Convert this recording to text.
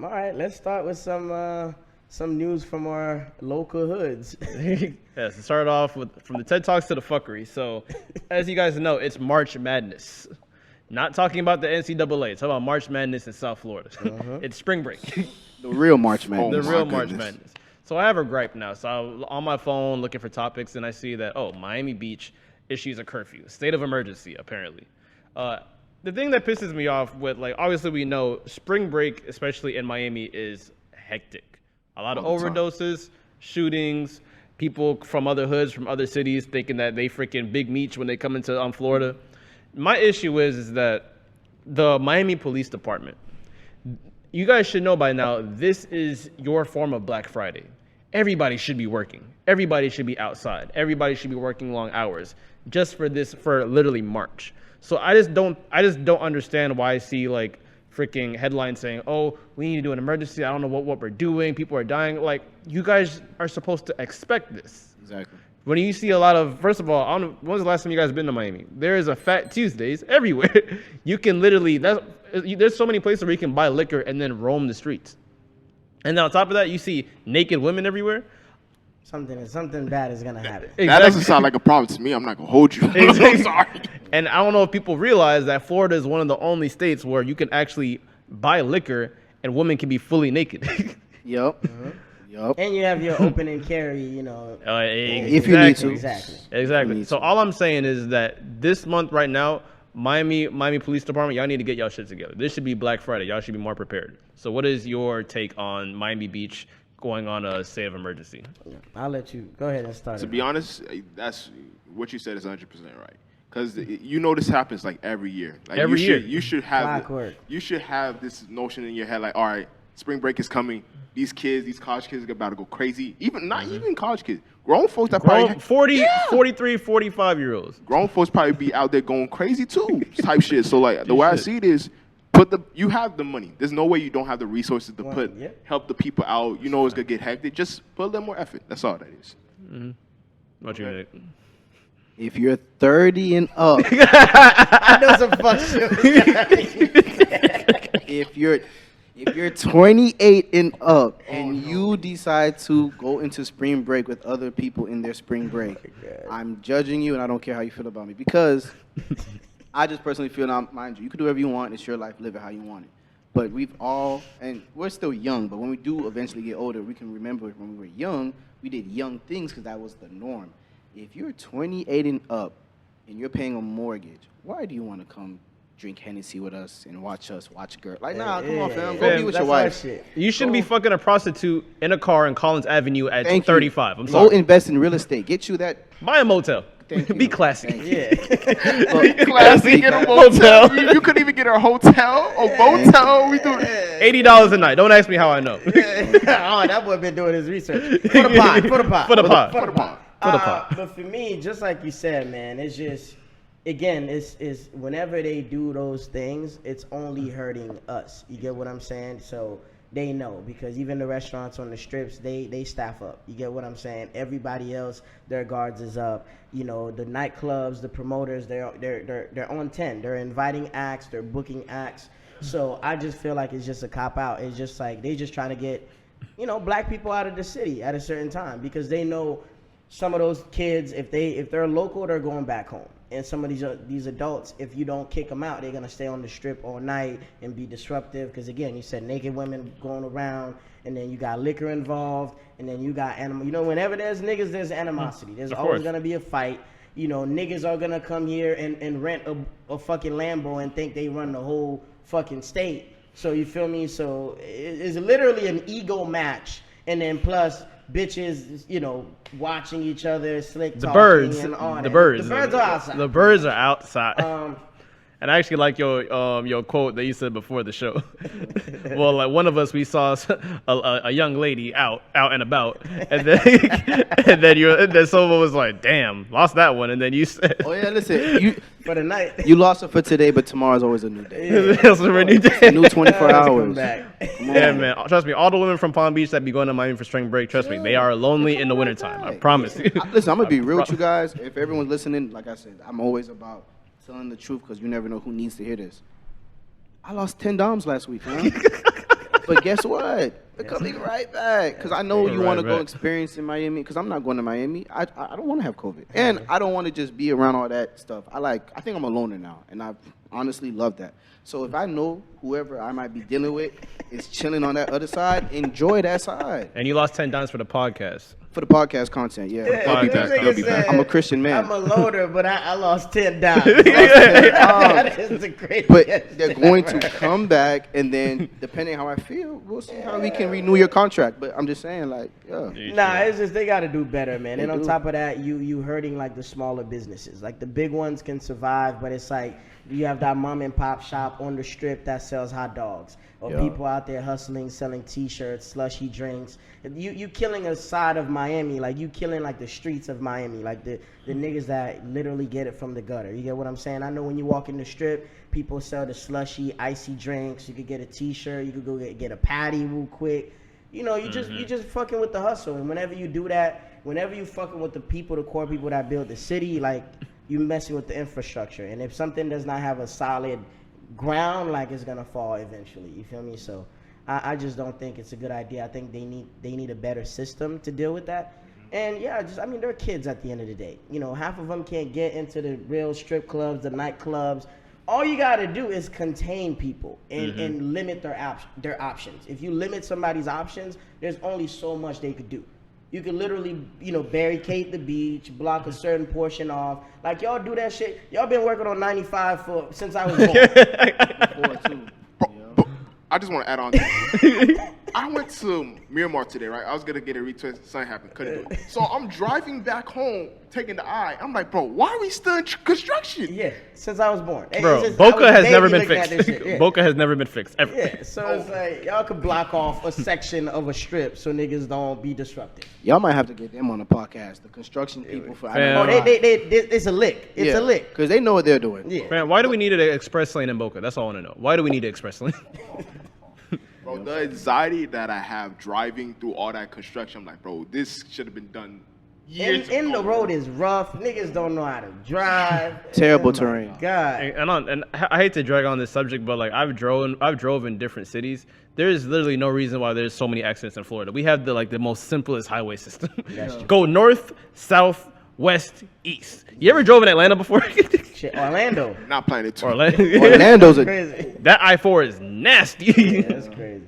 All right, let's start with some news from our local hoods. Yes, it started off from the TED Talks to the fuckery. So, as you guys know, it's March Madness. Not talking about the NCAA. It's about March Madness in South Florida. It's spring break. The real March Madness. The real March Madness. So I have a gripe now. So I'm on my phone looking for topics, and I see that, Miami Beach issues a curfew. State of emergency, apparently. The thing that pisses me off with, obviously we know spring break, especially in Miami, is hectic. A lot of overdoses, shootings, people from other hoods, from other cities thinking that they freaking big meech when they come into Florida. My issue is that the Miami Police Department, you guys should know by now, this is your form of Black Friday. Everybody should be working. Everybody should be outside. Everybody should be working long hours just for literally March. So I just don't understand why I see freaking headlines saying, we need to do an emergency. I don't know what we're doing. People are dying. You guys are supposed to expect this. Exactly. When you see a lot of, first of all, when was the last time you guys been to Miami? There is a Fat Tuesdays everywhere. You can literally, there's so many places where you can buy liquor and then roam the streets. And then on top of that, you see naked women everywhere. Something bad is gonna happen. Exactly. That doesn't sound like a problem to me. I'm not gonna hold you. I'm sorry. And I don't know if people realize that Florida is one of the only states where you can actually buy liquor and women can be fully naked. Yep. Yup. And you have your open and carry, if you need to. Exactly. So all I'm saying is that this month right now, Miami Police Department, y'all need to get y'all shit together. This should be Black Friday. Y'all should be more prepared. So what is your take on Miami Beach going on a state of emergency? I'll let you go ahead and start. To be honest, that's what you said is 100% right. Because this happens every year. Every year. You should have this notion in your head all right, spring break is coming. These college kids are about to go crazy. Not even college kids. Grown folks that probably 43, 45-year-olds. Grown folks probably be out there going crazy too, type shit. So the way I see it is, you have the money. There's no way you don't have the resources to help the people out. You know it's gonna get hectic. Just put a little more effort. That's all that is. Mm-hmm. What you Nick? If you're 30 and up, I know some fuck shit. if you're 28 and up and you decide to go into spring break with other people in their spring break, I'm judging you and I don't care how you feel about me because I just personally feel, now, mind you can do whatever you want. It's your life. Live it how you want it. But we're still young, but when we do eventually get older, we can remember when we were young, we did young things because that was the norm. If you're 28 and up and you're paying a mortgage, why do you want to come drink Hennessy with us and watch a girl? Come on, fam. Go be with your wife. You shouldn't be fucking a prostitute in a car in Collins Avenue at 35. I'm sorry. Go invest in real estate. Get you that. Buy a motel. Be classy. Be classy. Get a motel. You couldn't even get a hotel or motel. We do $80 a night. Don't ask me how I know. That boy been doing his research. For the pot. But for me, just like you said, man, it's just, again, it's whenever they do those things, it's only hurting us. You get what I'm saying? So they know, because even the restaurants on the strips, they staff up. You get what I'm saying? Everybody else, their guards is up. The nightclubs, the promoters, they're on 10. They're inviting acts, they're booking acts. So I just feel like it's just a cop out. It's just they just trying to get, black people out of the city at a certain time, because they know some of those kids, if they're local, they're going back home. And some of these adults, if you don't kick them out, they're going to stay on the strip all night and be disruptive. Because, again, you said naked women going around, and then you got liquor involved, and then you got animal. Whenever there's niggas, there's animosity. There's always going to be a fight. Niggas are going to come here and rent a fucking Lambo and think they run the whole fucking state. So, you feel me? So, it's literally an ego match. And then plus bitches, watching each other, slick talking. The birds are outside. The birds are outside. And I actually like your quote that you said before the show. Well, one of us, we saw a young lady out and about, and then someone was like, "Damn, lost that one." And then you said, "Oh yeah, listen, for the night, you lost it for today, but tomorrow's always a new day. It's a new day, a new 24 hours." Yeah, man. Trust me, all the women from Palm Beach that be going to Miami for spring break, trust me, they are lonely in the wintertime. I promise you. Listen, I'm gonna be real with you guys. If everyone's listening, like I said, I'm always about telling the truth, because you never know who needs to hear this. I lost $10 last week, man. But guess what? They're coming right back. Because I know you want to go experience in Miami. Because I'm not going to Miami. I don't want to have COVID. And I don't want to just be around all that stuff. I think I'm a loner now. And I honestly love that. So if I know whoever I might be dealing with is chilling on that other side, enjoy that side. And you lost $10 for the podcast. For the podcast content, yeah. They'll be back. I'm a Christian man. I'm a loner, but I lost $10. That is a great. But they're going to come back, and then depending how I feel, we'll see how we can renew your contract. But I'm just saying, like, yeah. Nah, it's just they got to do better, man. And on top of that, you hurting like the smaller businesses. Like the big ones can survive, but it's like you have that mom and pop shop on the strip that sells hot dogs, or people out there hustling, selling T-shirts, slushy drinks. You killing a side of Miami, like you killing like the streets of Miami, like the niggas that literally get it from the gutter. You get what I'm saying? I know when you walk in the strip, people sell the slushy, icy drinks. You could get a T-shirt. You could go get a patty real quick. You know, you just fucking with the hustle. And whenever you do that, whenever you fucking with the people, the core people that build the city, like you messing with the infrastructure. And if something does not have a solid ground, like it's gonna fall eventually. You feel me? So I just don't think it's a good idea. I think they need a better system to deal with that. And yeah, they're kids at the end of the day. You know, half of them can't get into the real strip clubs, the nightclubs. All you got to do is contain people and limit their options. If you limit somebody's options, there's only so much they could do. You could literally, barricade the beach, block a certain portion off. Like, y'all do that shit. Y'all been working on 95 since I was born. Bro, I just want to add on to that. I went to Miramar today, right? I was going to get a retwist. Something happened. Couldn't do it. So I'm driving back home, taking the I. I'm like, bro, why are we still in construction? Yeah, since I was born. Bro, Boca has never been fixed. Boca has never been fixed, ever. Yeah, so it's like, y'all could block off a section of a strip so niggas don't be disruptive. Y'all might have to get them on the podcast, the construction people. It's a lick. It's a lick. Because they know what they're doing. Yeah. Man, why do we need an express lane in Boca? That's all I want to know. Why do we need an express lane? Bro, the anxiety that I have driving through all that construction, I'm like, bro, this should have been done years ago. And the road is rough. Niggas don't know how to drive. Terrible terrain. God. And I hate to drag on this subject, but like I've drove in different cities. There's literally no reason why there's so many accidents in Florida. We have the most simplest highway system. Go north, south, west, east. You ever drove in Atlanta before? Shit, Orlando. Not planning to. Orlando's crazy. That I-4 is nasty. Yeah, that's crazy.